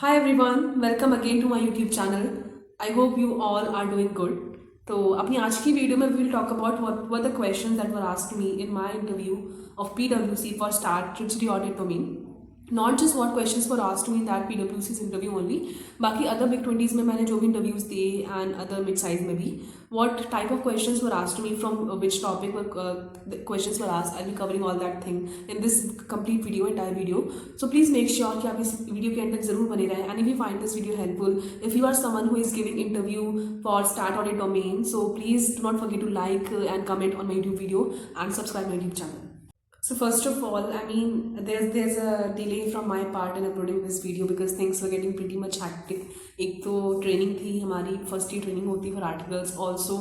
Hi everyone, welcome again to my YouTube channel. I hope you all are doing good. तो अपनी आज की video में we will talk about what were the questions that were asked me in my interview of PwC for Start Tricity Audit Domain. Not just what questions were asked me in that PwC's interview only, बाकी other big 20s में मैंने जो भी interviews दिए and other mid size में भी what type of questions were asked me from which topic the questions were asked. I'll be covering all that thing in this complete video, entire video. So please make sure कि आप इस video के end तक जरूर बने रहें. And if you find this video helpful, if you are someone who is giving interview for Start Audit Domain, so please do not forget to like and comment on my YouTube video and subscribe my YouTube channel. So first of all, I mean, there's a delay from my part in uploading this video because things were getting pretty much hectic. एक तो training थी हमारी, first ear training होती for articles, also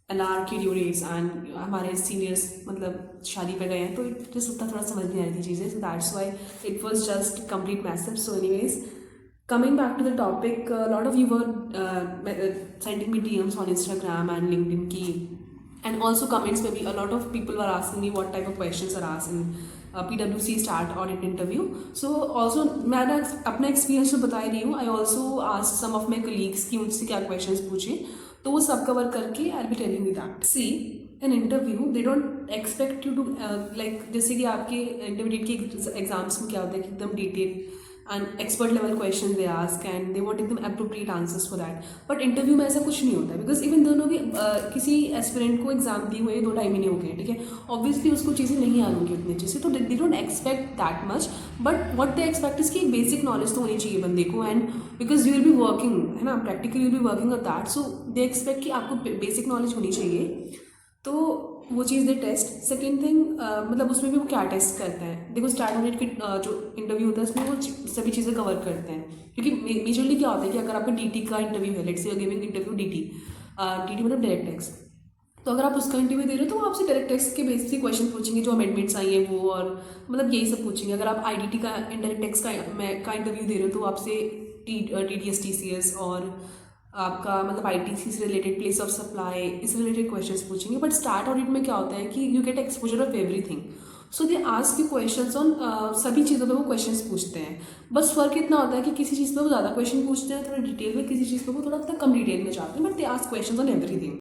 LR की due dates and हमारे seniors मतलब शादी पे गए हैं तो जस्ट उतना थोड़ा समझ नहीं आ रही थी चीज़ें. So that's why it was just complete message. So anyways, coming back to the topic, a lot of you were sending me DMs on Instagram and LinkedIn की, and also comments maybe a lot of people were asking me what type of questions are asked in PwC Start Audit interview. So also मैं अपना experience तो बता ही रही हूँ. I also asked some of my colleagues कि उनसे क्या questions पूछे, तो वो सब कवर करके I'll be telling you that. See, in interview they don't expect you to like जैसे कि आपके इंटरमीडिएट के एग्जाम्स में क्या होता है कि एकदम detail and expert level questions they ask and they want एकदम appropriate answers for that. But interview में ऐसा कुछ नहीं होता है because even दोनों भी किसी एस्पिरेंट को एग्जाम दिए हुए 2-2.5 महीने हो गए, ठीक है. ऑब्वियसली उसको चीज़ें नहीं आ रही उतनी अच्छे से, तो दे don't expect that much. But what they expect is कि बेसिक नॉलेज तो होनी चाहिए बंदे को, and because you will be working, है ना, practically you will be working on that. So they expect कि आपको बेसिक नॉलेज होनी चाहिए. तो वो चीज़ दे टेस्ट. सेकेंड थिंग, मतलब उसमें भी वो क्या टेस्ट करते हैं. देखो स्टार्ट ऑडिट की जो इंटरव्यू होता है उसमें वो सभी चीज़ें कवर करते हैं, क्योंकि मेजरली क्या होता है कि अगर आपका DT का इंटरव्यू है, let's say giving interview DT मतलब डायरेक्ट टैक्स, तो अगर आप उसका इंटरव्यू दे रहे हो तो वो आपसे डायरेक्ट टैक्स के बेसिस से क्वेश्चन पूछेंगे, जो अमेंडमेंट्स आई हैं वो, और मतलब यही सब पूछेंगे. अगर आप IDT का इंडायरेक्ट टैक्स का इंटरव्यू दे रहे हो तो आपसे TDS TCS और आपका मतलब ITC से रिलेटेड, प्लेस ऑफ सप्लाई, इस रिलेटेड क्वेश्चंस पूछेंगे. बट स्टार्ट ऑडिट में क्या होता है कि you get exposure of everything. So they ask you questions on सभी चीज़ों पे वो क्वेश्चंस पूछते हैं. बस फर्क इतना होता है कि किसी चीज़ पे वो ज़्यादा क्वेश्चन पूछते हैं थोड़ा डिटेल में, किसी चीज़ पे वो थोड़ा कम डिटेल में जाते हैं, but they ask questions on everything.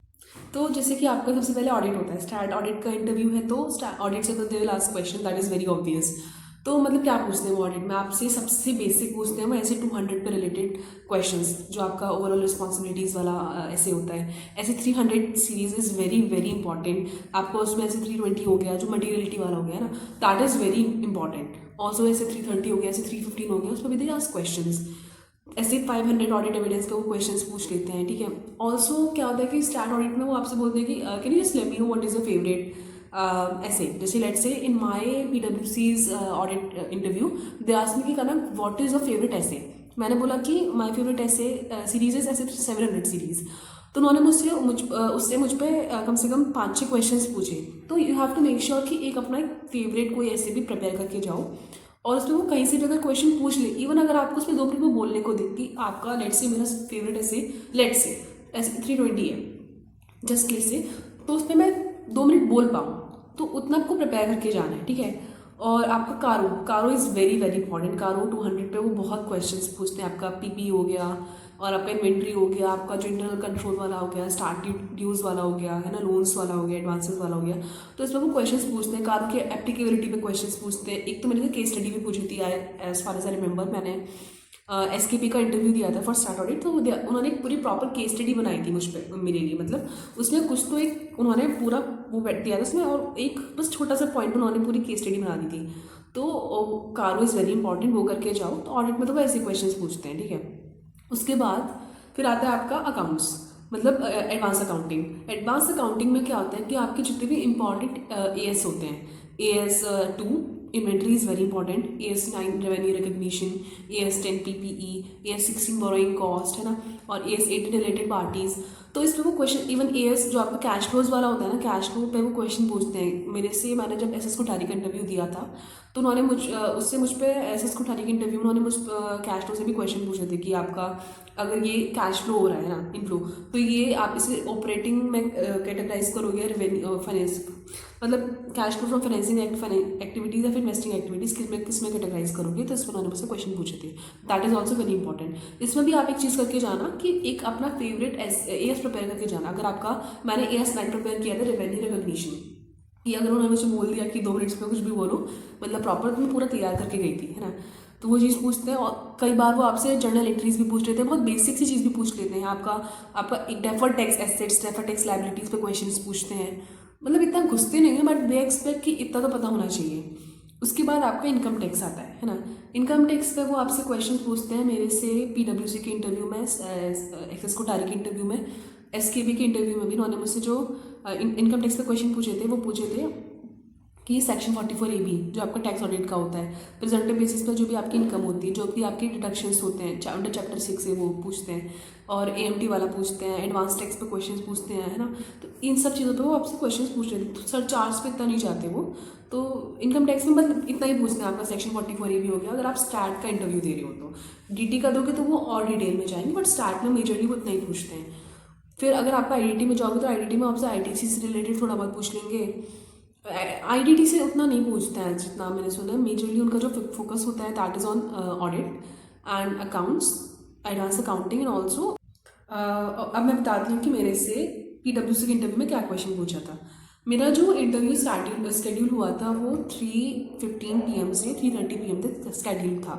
तो जैसे कि आपका सबसे पहले ऑडिट होता है, स्टार्ट ऑडिट का इंटरव्यू है, तो ऑडिट से तो they will ask question, that is very obvious. तो मतलब क्या पूछते हैं वो ऑडिट में आपसे, सबसे बेसिक पूछते हैं वो ऐसे 200 पे रिलेटेड क्वेश्चंस, जो आपका ओवरऑल रिस्पॉन्सिबिलिटीज़ वाला ऐसे होता है. ऐसे 300 series is very very important. आपको उसमें ऐसे 320 हो गया जो मटीरियलिटी वाला हो गया ना, that is very important. Also ऐसे 330 हो गया, ऐसे 315 हो गया, उस पर भी दे आस्क क्वेश्चन. ऐसे 500 ऑडिट एविडेंस का वो क्वेश्चंस पूछ लेते हैं, ठीक है. ऑल्सो क्या होता है कि स्टार्ट ऑडिट में वो आपसे बोलते हैं कि can you just let me know what is your favourite ऐसे. जैसे let's say in my PwC's audit interview they asked me कि करना व्हाट इज़ योर फेवरेट ऐसे. मैंने बोला कि माय फेवरेट ऐसे सीरीज इज ऐसे 700 सीरीज. तो उन्होंने उससे मुझ पर कम से कम 5-6 क्वेश्चंस पूछे. तो you have to make sure कि एक अपना एक फेवरेट कोई ऐसे भी प्रिपेयर करके जाओ, और उसमें वो कहीं से भी अगर क्वेश्चन पूछ ले, इवन अगर आपको उसमें 2 मिनट में बोलने को दे कि आपका लेट्स से मेरा फेवरेट लेट्स से ऐसे 320 है, जस्ट लेट्स से, तो उसमें मैं 2 मिनट बोल पाऊँ, तो उतना आपको प्रिपेयर करके जाना है, ठीक है. और आपका कारो इज़ वेरी वेरी इंपॉर्टेंट. कारो 200 पे वो बहुत क्वेश्चंस पूछते हैं. आपका PP हो गया, और आपका इन्वेंट्री हो गया, आपका जो इंटरनल कंट्रोल वाला हो गया, स्टार्ट ड्यूज वाला हो गया, है ना, लोन्स वाला हो गया, एडवांसेस वाला हो गया. तो इसमें वो क्वेश्चंस पूछते हैं. कारो की एप्लीकेबिलिटी पे क्वेश्चंस पूछते हैं. एक तो मैंने केस स्टडी भी पूछी थी, as far as I remember. मैंने SKP का इंटरव्यू दिया था फॉर स्टार्ट ऑडिट, तो उन्होंने एक पूरी प्रॉपर केस स्टडी बनाई थी मुझ पर, मेरे लिए. मतलब उसमें कुछ तो एक उन्होंने पूरा वो बैठ दिया था उसमें, और एक बस छोटा सा पॉइंट उन्होंने पूरी केस स्टडी बना दी थी. तो कारो इज़ वेरी इंपॉर्टेंट, वो करके जाओ. तो ऑडिट में तो वो ऐसे क्वेश्चन पूछते हैं, ठीक है. उसके बाद फिर आता है आपका अकाउंट्स, मतलब एडवांस अकाउंटिंग. एडवांस अकाउंटिंग में क्या होता है कि आपके जितने भी इंपॉर्टेंट AS होते हैं, AS2 inventory is very important, AS9 revenue recognition, AS10 PPE, AS16 borrowing cost, है ना, और AS18 रिलेटेड पार्टीज़. तो इसमें वो क्वेश्चन, इवन AS जो आपका कैश फ्लोज वाला होता है ना, कैश फ्लो पे वो क्वेश्चन पूछते हैं. मेरे से मैंने जब SS कोठारी का इंटरव्यू दिया था, तो उन्होंने मुझ पर SS कोठारी के इंटरव्यू उन्होंने मुझ कैश फ्लो से भी क्वेश्चन पूछे थे कि आपका अगर ये कैश फ्लो हो रहा है ना, इनफ्लो, तो ये आप इसे ऑपरेटिंग में कैटेगराइज करोगे, रेवेन्यू फाइनेंस, मतलब cash flow from financing activities या फिर इन्वेस्टिंग एक्टिविटीज़ किस में कैटेगराइज करोगे, तो इस पर उन्होंने मुझसे क्वेश्चन पूछे थे. That is also very important. इसमें भी आप एक चीज़ करके जाना कि एक अपना फेवरेट एस प्रिपेयर करके जाना. अगर आपका, मैंने AS9 प्रिपेयर किया था रेवेन्यू रिकॉग्निशन, कि अगर उन्होंने मुझे बोल दिया कि 2 मिनट्स में कुछ भी बोलो, मतलब प्रॉपर मैं पूरा तैयार करके गई थी, है ना. तो वो चीज़ पूछते हैं. और कई बार वो आपसे जर्नल एंट्रीज भी पूछ लेते हैं, बहुत बेसिक सी चीज़ भी पूछ लेते हैं. आपका एक deferred tax assets, deferred tax liabilities पे क्वेश्चंस पूछते हैं. मतलब इतना घुसते नहीं है, बट दे एक्सपेक्ट कि इतना तो पता होना चाहिए. उसके बाद आपका इनकम टैक्स आता है ना. इनकम टैक्स का वो आपसे क्वेश्चन पूछते हैं मेरे से PwC के इंटरव्यू में, एक्सेस कोठारी के इंटरव्यू में, SKB के इंटरव्यू में भी उन्होंने मुझसे जो इनकम टैक्स पे क्वेश्चन पूछे थे, वो पूछे थे कि सेक्शन 44AB जो आपका टैक्स ऑडिट का होता है, प्रेजेंटिव बेसिस पर जो भी आपकी इनकम होती है, जो भी आपके डिडक्शंस होते हैं अंडर चैप्टर 6 से, वो पूछते हैं. और AMT वाला पूछते हैं, एडवांस टैक्स पे क्वेश्चंस पूछते हैं, है ना. तो इन सब चीज़ों पे वो आपसे क्वेश्चंस पूछ रहे थे. तो सर चार्ज पे इतना नहीं जाते वो. तो इनकम टैक्स में मतलब इतना ही पूछते हैं. आपका सेक्शन 44AB हो गया. अगर आप स्टार्ट का इंटरव्यू दे रहे हो तो DT का दोगे तो वो और डिटेल में जाएंगे, बट स्टार्ट में मेजरली वो इतना ही पूछते हैं. फिर अगर आप IDT में जाओगे तो IDT में आपसे ITC से रिलेटेड थोड़ा बहुत पूछ लेंगे. IDT से उतना नहीं पूछते हैं जितना मैंने सुना है. मेजरली उनका जो फोकस होता है that is on audit and accounts, advance accounting and also. अब मैं बताती हूँ कि मेरे से PwC के इंटरव्यू में क्या क्वेश्चन पूछा था. मेरा जो इंटरव्यू शेड्यूल हुआ था वो 3:15 PM से 3:30 PM तक शेड्यूल था,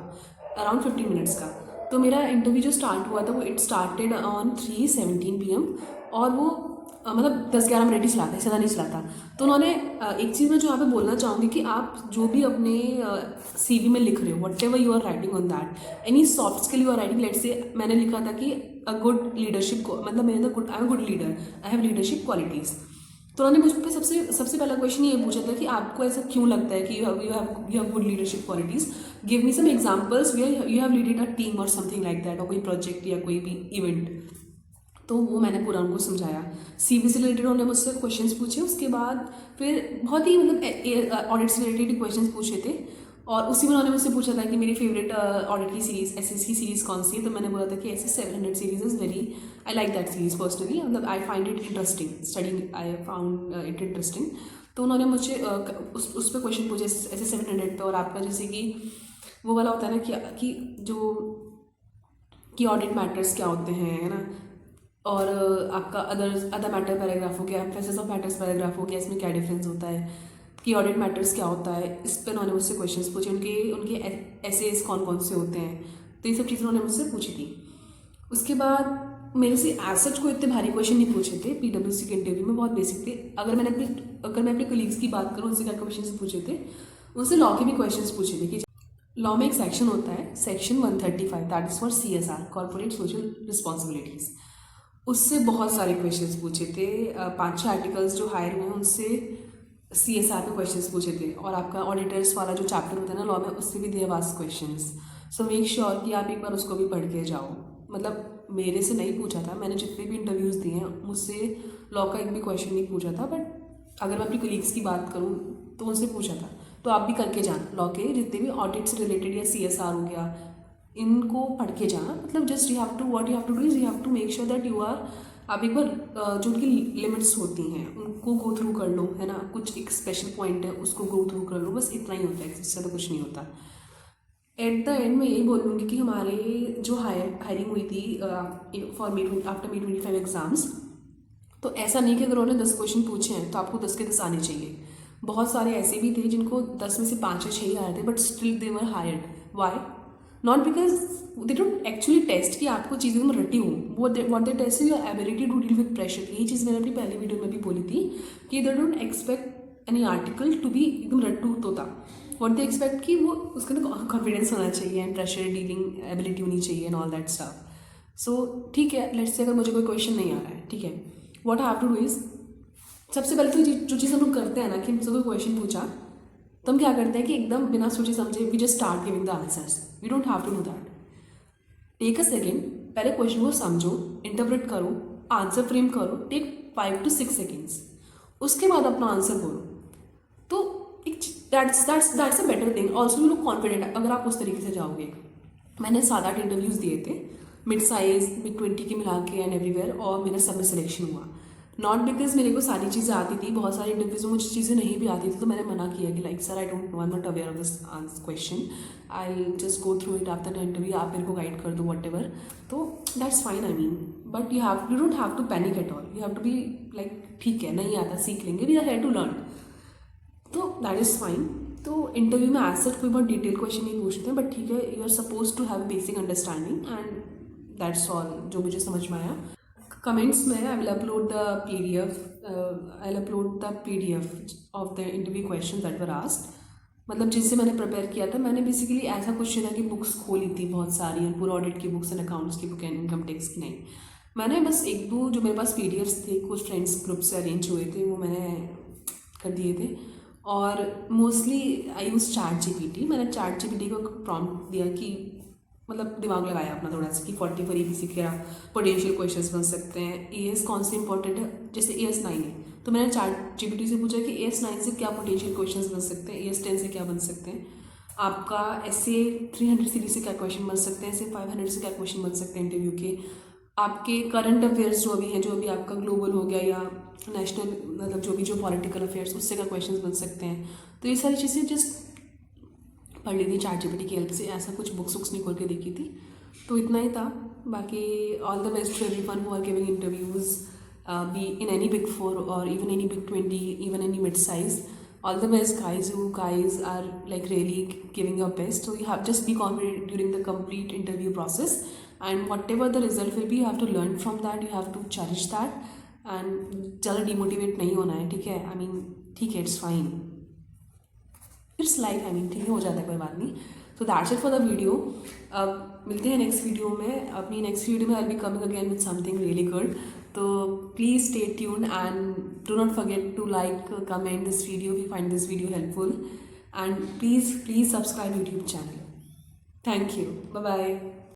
अराउंड 15 मिनट्स का. तो मेरा इंटरव्यू जो स्टार्ट हुआ था वो इट स्टार्टेड ऑन 3:17 PM, और वो मतलब 10-11 मिनट ही चला था, ज़्यादा नहीं चला था. तो उन्होंने एक चीज़ मैं जो यहाँ पे बोलना चाहूँगी कि आप जो भी अपने CV में लिख रहे हो, whatever you are writing on that, any soft skill you are writing. Let's say मैंने लिखा था कि अ गुड लीडरशिप, मतलब I am good leader, I have leadership qualities. तो उन्होंने मुझ पर सबसे पहला क्वेश्चन ये पूछा था कि आपको ऐसा क्यों लगता है कि you have good leadership qualities. Give me some examples where you have leaded a team और समथिंग लाइक दैट, और कोई प्रोजेक्ट या कोई भी इवेंट. तो वो मैंने पूरा उनको समझाया. CV से रिलेटेड उन्होंने मुझसे क्वेश्चंस पूछे. उसके बाद फिर बहुत ही मतलब ऑडिट से रिलेटेड क्वेश्चंस पूछे थे. और उसी में उन्होंने मुझसे पूछा था कि मेरी फेवरेट ऑडिट की सीरीज़ SS की सीरीज़ कौन सी है. तो मैंने बोला था कि SS 700 series is very, I like that series personally, मतलब I find it interesting, studying I found it interesting. तो उन्होंने मुझे उस पर क्वेश्चन पूछे SS 700 पे. और आपका जैसे कि वो वाला होता है ना कि जो कि ऑडिट मैटर्स क्या होते हैं, है ना. और आपका अदर मैटर पैराग्राफ हो गया, एम्फेसिस ऑफ मैटर्स पैराग्राफ हो गया, इसमें क्या डिफरेंस होता है, कि ऑडिट मैटर्स क्या होता है. इस पर उन्होंने मुझसे क्वेश्चंस पूछे. उनके एसेज कौन कौन से होते हैं. तो ये सब चीज़ें उन्होंने मुझसे पूछी थी. उसके बाद मेरे से एज सच को इतने भारी क्वेश्चन नहीं पूछे थे. PwC के इंटरव्यू में बहुत बेसिक थे. अगर मैं अपने कलीग्स की बात करूँ, उनसे क्या क्वेश्चन पूछे थे, उनसे लॉ के भी क्वेश्चन पूछे थे. कि लॉ में एक सेक्शन होता है, section 135, that is for CSR, corporate social responsibilities. उससे बहुत सारे क्वेश्चंस पूछे थे. 5-6 आर्टिकल्स जो हायर हुए हैं उनसे CSR पे क्वेश्चंस पूछे थे. और आपका ऑडिटर्स वाला जो चैप्टर होता है ना लॉ में, उससे भी there was questions. So make sure कि आप एक बार उसको भी पढ़ के जाओ. मतलब मेरे से नहीं पूछा था, मैंने जितने भी इंटरव्यूज़ दिए हैं मुझसे लॉ का एक भी क्वेश्चन नहीं पूछा था. बट अगर मैं अपनी कलीग्स की बात करूँ तो उनसे पूछा था. तो आप भी करके जाना, लॉ के जितने भी ऑडिट से रिलेटेड या CSR हो गया, इनको पढ़ के जाना. मतलब just you have to do is you have to make sure that you are, आप एक बार जो उनकी लिमिट्स होती हैं उनको गो थ्रू कर लो, है ना. कुछ एक स्पेशल पॉइंट है उसको गो थ्रू कर लो, बस इतना ही होता है, इससे तो कुछ नहीं होता. एट द एंड मैं यही बोलूँगी कि हमारे जो हायरिंग हुई थी फॉर आफ्टर May 25 एग्ज़ाम्स, तो ऐसा नहीं कि अगर उन्होंने 10 क्वेश्चन पूछे हैं तो आपको 10 के 10 आने चाहिए. बहुत सारे ऐसे भी थे जिनको 10 में से 5 या 6 ही आए थे, but still they were hired. Why? Not because they don't actually test कि आपको चीज़ें में रटी हूँ. What they test your ability to deal with pressure. यही चीज़ मैंने अपनी पहली वीडियो में भी बोली थी कि they don't expect any article to be एकदम रट्टू तोता. वॉट दे एक्सपेक्ट कि वो उसके अंदर कॉन्फिडेंस होना चाहिए एंड प्रेशर डीलिंग एबिलिटी होनी चाहिए एंड ऑल दैट स्टफ. सो ठीक है, लेट्स से अगर मुझे कोई क्वेश्चन नहीं आ रहा है, ठीक है, what I have to do is, सबसे पहले तो जो चीज़ हम लोग करते हैं ना कि हमसे कोई क्वेश्चन पूछा तो हम क्या करते हैं कि एकदम बिना सोचे समझे we just start giving the answers. We don't have to do that. Take a second, पहले क्वेश्चन को समझो, इंटरप्रेट करो, आंसर फ्रेम करो, टेक 5 to 6 seconds. उसके बाद अपना आंसर बोलो. तो that's a better thing. Also you look confident अगर आप उस तरीके से जाओगे. मैंने 7-8 इंटरव्यूज़ दिए थे, मिड साइज, मिड 20 के मिला के एंड एवरीवेयर, और मेरा सब में सिलेक्शन हुआ. नॉट बिकॉज मेरे को सारी चीज़ें आती थी, बहुत सारी इंटरव्यूज में मुझे चीज़ें नहीं भी आती थी तो मैंने मना किया कि like sir I don't know, I am not aware of this question, I just go through it after the interview, आप मेरे को गाइड कर दो वट एवर, तो that's fine I mean, but you don't have to panic at all, you have to be like ठीक है नहीं आता सीख लेंगे, we are here to learn, तो दैट इज़ फाइन। तो इंटरव्यू में एज सच कोई बहुत डिटेल क्वेश्चन नहीं पूछते हैं, बट ठीक है you are suppose to have basic understanding and that's all जो मुझे समझ में आया। कमेंट्स में I will upload the PDF of the interview question that were asked, मतलब जिनसे मैंने प्रिपेयर किया था। मैंने बेसिकली ऐसा कुछ था कि बुक्स खोली थी बहुत सारी, और पूरा ऑडिट की बुक्स एंड अकाउंट्स की बुक एंड इनकम टैक्स की नहीं, मैंने बस एक दो जो मेरे पास PDFs थे कुछ फ्रेंड्स ग्रुप से अरेंज हुए थे वो मैंने कर दिए थे, और मोस्टली आई यूज़ ChatGPT। मैंने ChatGPT को प्रॉम्प्ट दिया कि मतलब दिमाग लगाया अपना थोड़ा सा कि 40 for EPC क्या पोटेंशियल क्वेश्चंस बन सकते हैं, AS कौन से इंपॉर्टेंट है, जैसे AS 9 है तो मैंने ChatGPT से पूछा कि AS 9 से क्या पोटेंशियल क्वेश्चंस बन सकते हैं, AS 10 से क्या बन सकते हैं, आपका ऐसे 300 सीरीज से क्या क्वेश्चन बन सकते हैं, ऐसे 500 से क्या क्वेश्चन बन सकते हैं इंटरव्यू के, आपके करंट अफेयर्स जो भी हैं, जो अभी आपका ग्लोबल हो गया या नेशनल मतलब जो भी जो पॉलिटिकल अफेयर्स उससे क्या क्वेश्चंस बन सकते हैं, तो ये सारी चीज़ें जस्ट पढ़ ली थी ChatGPT की हेल्प से, ऐसा कुछ बुक्स वुक्स नहीं खोल के देखी थी, तो इतना ही था। बाकी all the best to everyone who are giving interviews, be in any Big 4 or even any Big 20, even any mid size, all the best guys, you guys are like really giving your best, so you have just be confident during the complete interview process, and whatever the result will be you have to learn from that, you have to cherish that, and ज़्यादा demotivate नहीं होना है, ठीक है, I mean ठीक है, it's fine, it's life, I mean ठीक है हो जाता है कोई बात नहीं। So that's it for the video. अब मिलते हैं नेक्स्ट वीडियो में, अपनी नेक्स्ट वीडियो में I be coming again with something really good, तो please stay tune and do not forget to like comment this video, we find this video helpful, and please subscribe YouTube channel. Thank you, bye bye.